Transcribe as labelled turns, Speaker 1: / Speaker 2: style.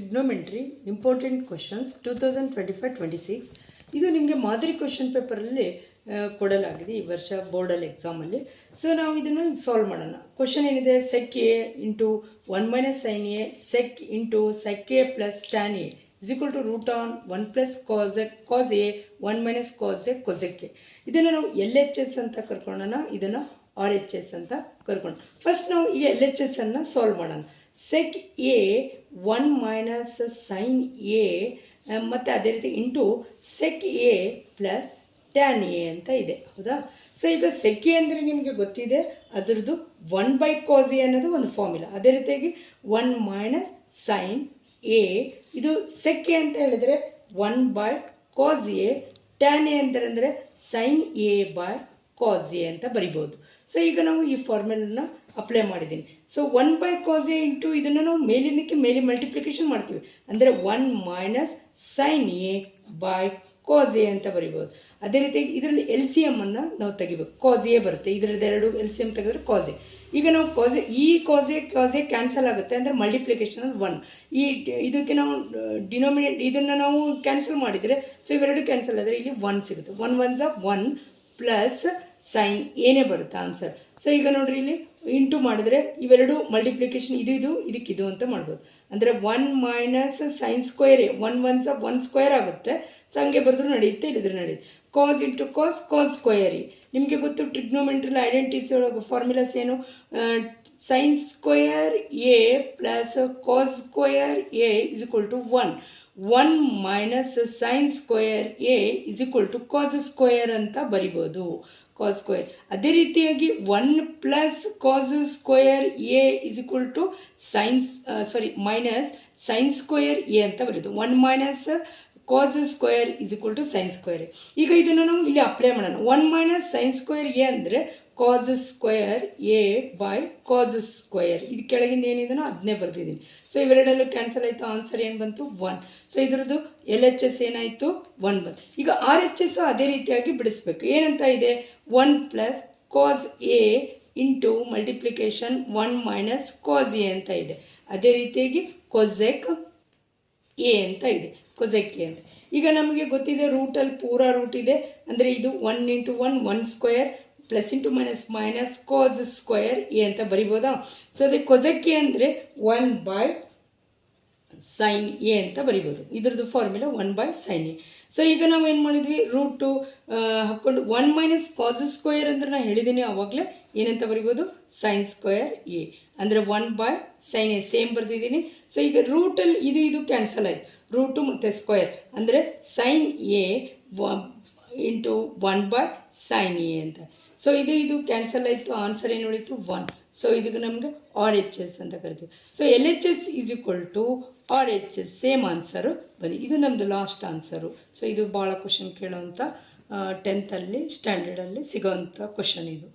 Speaker 1: Trigonometry important questions 2025-26 ಇದು ನಿಮಗೆ ಮಾದರಿ ಕ್ವಶನ್ ಪೇಪರಲ್ಲಿ ಕೊಡಲಾಗಿದೆ ಈ ವರ್ಷ ಬೋರ್ಡಲ್ಲಿ ಎಕ್ಸಾಮಲ್ಲಿ. ಸೊ ನಾವು ಇದನ್ನು ಸಾಲ್ವ್ ಮಾಡೋಣ. ಕ್ವಶನ್ ಏನಿದೆ, sec a into 1 - sin a sec into sec a plus tan a is equal to root on 1 plus cos a 1 - cos a cosec a. ಇದನ್ನು ನಾವು LHS ಅಂತ ಕರ್ಕೊಳ್ಳೋಣ, ಇದನ್ನು RHS ಅಂತ ಕರ್ಕೊಂಡು ಫಸ್ಟ್ ನಾವು ಈ LHS ಅನ್ನು ಸಾಲ್ವ್ ಮಾಡೋಣ. sec a 1 - sin a ಮತ್ತು ಅದೇ ರೀತಿ into sec a plus tan a ಅಂತ ಇದೆ, ಹೌದಾ? ಸೊ ಈಗ sec a ಅಂದರೆ ನಿಮಗೆ ಗೊತ್ತಿದೆ, ಅದರದ್ದು 1/cos a ಅನ್ನೋದು ಒಂದು ಫಾರ್ಮುಲಾ. ಅದೇ ರೀತಿಯಾಗಿ 1 - sin a ಇದು sec a ಅಂತ ಹೇಳಿದರೆ 1/cos a, tan a ಅಂತಂದರೆ sin a/cos a ಅಂತ ಬರಿಬೋದು. ಸೊ ಈಗ ನಾವು ಈ ಫಾರ್ಮುಲನ್ನ ಅಪ್ಲೈ ಮಾಡಿದ್ದೀನಿ. ಸೊ 1/cos a ಇಂಟು ಇದನ್ನು ನಾವು ಮೇಲಿನಕ್ಕೆ ಮೇಲೆ ಮಲ್ಟಿಪ್ಲಿಕೇಶನ್ ಮಾಡ್ತೀವಿ, ಅಂದರೆ 1 - sin a/cos a ಅಂತ ಬರಿಬೋದು. ಅದೇ ರೀತಿಯಾಗಿ ಇದರಲ್ಲಿ LCM ಅನ್ನು ನಾವು ತೆಗಿಬೇಕು. cos a ಬರುತ್ತೆ, ಇದರದ್ದು ಎರಡು LCM ತೆಗೆದ್ರೆ cos a. ಈಗ ನಾವು cos a ಕ್ಯಾನ್ಸಲ್ ಆಗುತ್ತೆ, ಅಂದರೆ ಮಲ್ಟಿಪ್ಲಿಕೇಶನ್ 1. ಇದಕ್ಕೆ ನಾವು ಇದನ್ನು ನಾವು ಕ್ಯಾನ್ಸಲ್ ಮಾಡಿದರೆ ಸೊ ಇವೆರಡು ಕ್ಯಾನ್ಸಲ್ ಆದರೆ ಇಲ್ಲಿ 1 ಸಿಗುತ್ತೆ. 1 1 1 ಪ್ಲಸ್ ಸೈನ್ ಏನೇ ಬರುತ್ತೆ ಆನ್ಸರ್. ಸೊ ಈಗ ನೋಡ್ರಿ, ಇಲ್ಲಿ ಇಂಟು ಮಾಡಿದ್ರೆ ಇವೆರಡು ಮಲ್ಟಿಪ್ಲಿಕೇಶನ್ ಇದಕ್ಕಿದು ಅಂತ ಮಾಡ್ಬೋದು. ಅಂದರೆ 1 - sin ಸ್ಕ್ವೇರ್ ಎ 1 1 1 ಸ್ಕ್ವೇರ್ ಆಗುತ್ತೆ. ಸೊ ಹಂಗೆ ಬರೆದ್ರು ನಡೆಯುತ್ತೆ, ಇಲ್ಲಿದ್ರೆ ನಡೆಯುತ್ತೆ. Cos into cos square A. ನಿಮಗೆ ಗೊತ್ತು ಟ್ರಿಗ್ನೋಮೆಟ್ರಿಲ್ ಐಡೆಂಟಿಟಿ ಒಳಗೆ ಫಾರ್ಮುಲಾಸ್ ಏನು? sin square A plus cos square A is equal to 1 sin square A is equal to cos square ಅಂತ ಬರಿಬೋದು, ಕಾಸ್ ಸ್ಕ್ವೇರ್. ಅದೇ ರೀತಿಯಾಗಿ 1 plus cos square A is equal to minus sine square A ಅಂತ ಬರೀದು. 1 - ಕಾಸ್ square is equal to sine square A. ಈಗ ಇದನ್ನು ನಾವು ಇಲ್ಲಿ ಅಪ್ಲೈ ಮಾಡೋಣ. 1 - ಸೈನ್ ಸ್ಕ್ವೇರ್ ಎ ಅಂದರೆ cos square A by cos square. ಇದು ಕೆಳಗಿಂದ ಏನಿದೆನೋ ಅದನ್ನೇ ಬರ್ತಿದ್ದೀನಿ. ಸೊ ಇವೆರಡಲ್ಲೂ ಕ್ಯಾನ್ಸಲ್ ಆಯಿತು, ಆನ್ಸರ್ ಏನು ಬಂತು? 1. ಸೊ ಇದರದ್ದು LHS ಏನಾಯಿತು? 1 ಬಂತು. ಈಗ RHS ಅದೇ ರೀತಿಯಾಗಿ ಬಿಡಿಸ್ಬೇಕು. ಏನಂತ ಇದೆ? 1 plus cos A into multiplication 1 - cos A ಅಂತ ಇದೆ. ಅದೇ ರೀತಿಯಾಗಿ ಕೊಸೆಕ್ ಎ ಅಂತ ಇದೆ, ಕೊಸೆಕ್ ಎ ಅಂತ. ಈಗ ನಮಗೆ ಗೊತ್ತಿದೆ, ರೂಟಲ್ಲಿ ಪೂರಾ ರೂಟ್ ಇದೆ, ಅಂದರೆ ಇದು 1 × 1 square plus into minus cos square A ಅಂತ ಬರಿಬೋದಾ? ಸೊ ಅದೇ ಕೊಸೆಕ್ ಎ ಅಂದರೆ 1/sin ಎ ಅಂತ ಬರಿಬೋದು. ಇದ್ರದ್ದು ಫಾರ್ಮುಲಾ 1/sin ಎ. ಸೊ ಈಗ ನಾವು ಏನು ಮಾಡಿದ್ವಿ, ರೂಟು ಹಾಕ್ಕೊಂಡು 1 - ಕಾಸ್ ಸ್ಕ್ವೇರ್ ಅಂದರೆ ನಾನು ಹೇಳಿದ್ದೀನಿ ಆವಾಗಲೇ ಏನಂತ ಬರಿಬೋದು? ಸೈನ್ ಸ್ಕ್ವೇರ್ ಎ, ಅಂದರೆ 1/sin ಎ ಸೇಮ್ ಬರೆದಿದ್ದೀನಿ. ಸೊ ಈಗ ರೂಟಲ್ಲಿ ಇದು ಕ್ಯಾನ್ಸಲ್ ಆಯಿತು, ರೂಟು ಮತ್ತು ಸ್ಕ್ವೇರ್ ಅಂದರೆ sine A into 1/sin A ಅಂತ. ಸೊ ಇದು ಕ್ಯಾನ್ಸಲ್ ಆಯಿತು, ಆನ್ಸರ್ ಏನು ಉಳಿತು? 1. ಸೊ ಇದಕ್ಕೆ ನಮಗೆ RHS ಅಂತ ಕರಿತೀವಿ. So LHS is equal to RHS, same answer ಬಂದು. ಇದು ನಮ್ಮದು ಲಾಸ್ಟ್ ಆನ್ಸರು. ಸೊ ಇದು ಭಾಳ ಕ್ವಶನ್ ಕೇಳೋವಂಥ 10th ಸ್ಟ್ಯಾಂಡರ್ಡಲ್ಲಿ ಸಿಗೋವಂಥ ಕ್ವಶನ್ ಇದು.